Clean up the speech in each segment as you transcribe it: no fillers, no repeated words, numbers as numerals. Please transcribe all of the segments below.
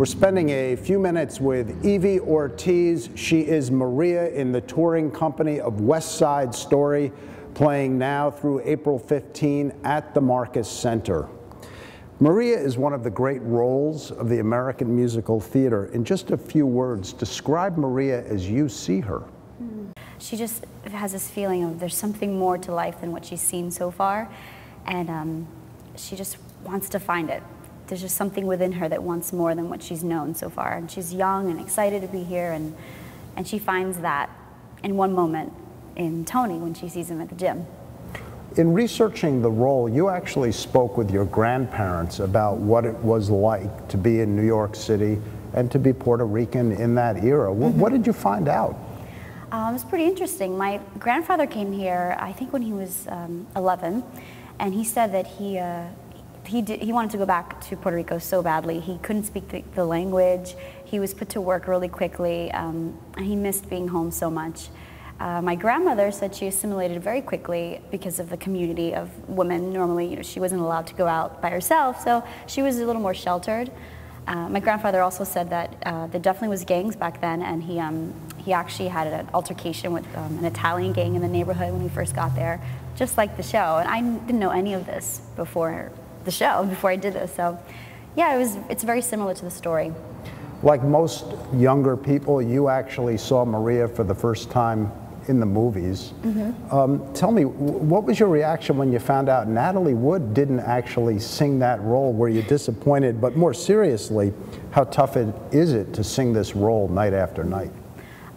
We're spending a few minutes with Evy Ortiz. She is Maria in the touring company of West Side Story, playing now through April 15 at the Marcus Center. Maria is one of the great roles of the American musical theater. In just a few words, describe Maria as you see her. She just has this feeling of there's something more to life than what she's seen so far, and she just wants to find it. There's just something within her that wants more than what she's known so far, and she's young and excited to be here, and she finds that in one moment in Tony when she sees him at the gym. In researching the role, you actually spoke with your grandparents about what it was like to be in New York City and to be Puerto Rican in that era. What did you find out? It was pretty interesting. My grandfather came here, I think when he was 11, and he said that he wanted to go back to Puerto Rico so badly. He couldn't speak the language. He was put to work really quickly, and he missed being home so much. My grandmother said she assimilated very quickly because of the community of women. Normally, she wasn't allowed to go out by herself, so she was a little more sheltered. My grandfather also said that there definitely was gangs back then, and he actually had an altercation with an Italian gang in the neighborhood when he first got there, just like the show. And I didn't know any of this before the show, before I did this. So yeah, it's very similar to the story. Like most younger people, you actually saw Maria for the first time in the movies. Tell me, what was your reaction when you found out Natalie Wood didn't actually sing that role? Were you disappointed? But more seriously, how tough is it to sing this role night after night?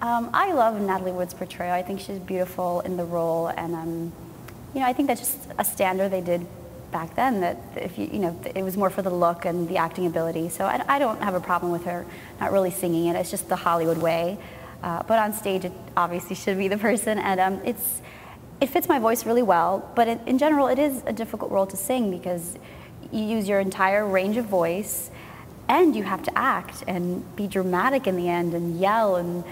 I love Natalie Wood's portrayal. I think she's beautiful in the role, and I think that's just a standard they did back then, that if it was more for the look and the acting ability. So I don't have a problem with her not really singing it. It's just the Hollywood way. But on stage, it obviously should be the person, and it fits my voice really well. But in general, it is a difficult role to sing because you use your entire range of voice, and you have to act and be dramatic in the end and yell and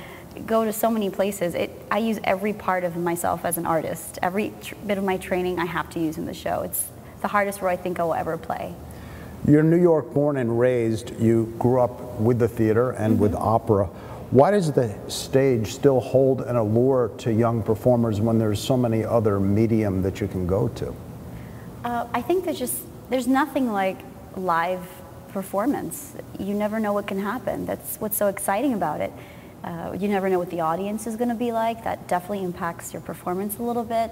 go to so many places. I use every part of myself as an artist. Every bit of my training I have to use in the show. It's the hardest role I think I will ever play. You're New York born and raised. You grew up with the theater and with opera. Why does the stage still hold an allure to young performers when there's so many other medium that you can go to? I think there's nothing like live performance. You never know what can happen. That's what's so exciting about it. You never know what the audience is going to be like. That definitely impacts your performance a little bit.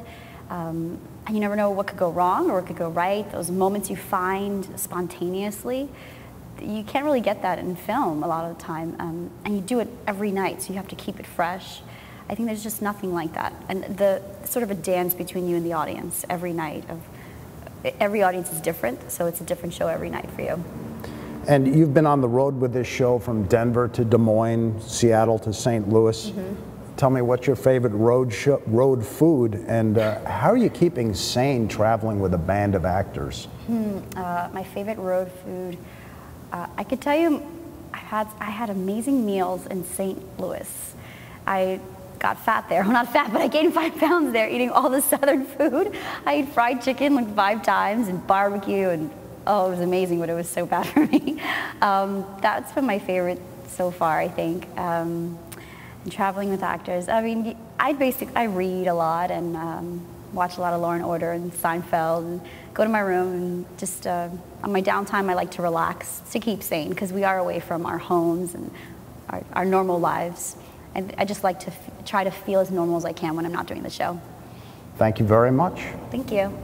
And you never know what could go wrong or what could go right. Those moments you find spontaneously, you can't really get that in film a lot of the time. And you do it every night, so you have to keep it fresh. I think there's just nothing like that. And the sort of a dance between you and the audience every night. Every audience is different, so it's a different show every night for you. And you've been on the road with this show from Denver to Des Moines, Seattle to St. Louis. Tell me, what's your favorite road food, and how are you keeping sane traveling with a band of actors? My favorite road food, I could tell you, I had amazing meals in St. Louis. I got fat there. Well, not fat, but I gained 5 pounds there eating all the Southern food. I ate fried chicken like 5 times and barbecue, and oh, it was amazing, but it was so bad for me. That's been my favorite so far, I think. And traveling with actors. I mean, I read a lot and watch a lot of Law and Order and Seinfeld, and go to my room and just on my downtime I like to relax to keep sane, because we are away from our homes and our normal lives. And I just like to try to feel as normal as I can when I'm not doing the show. Thank you very much. Thank you.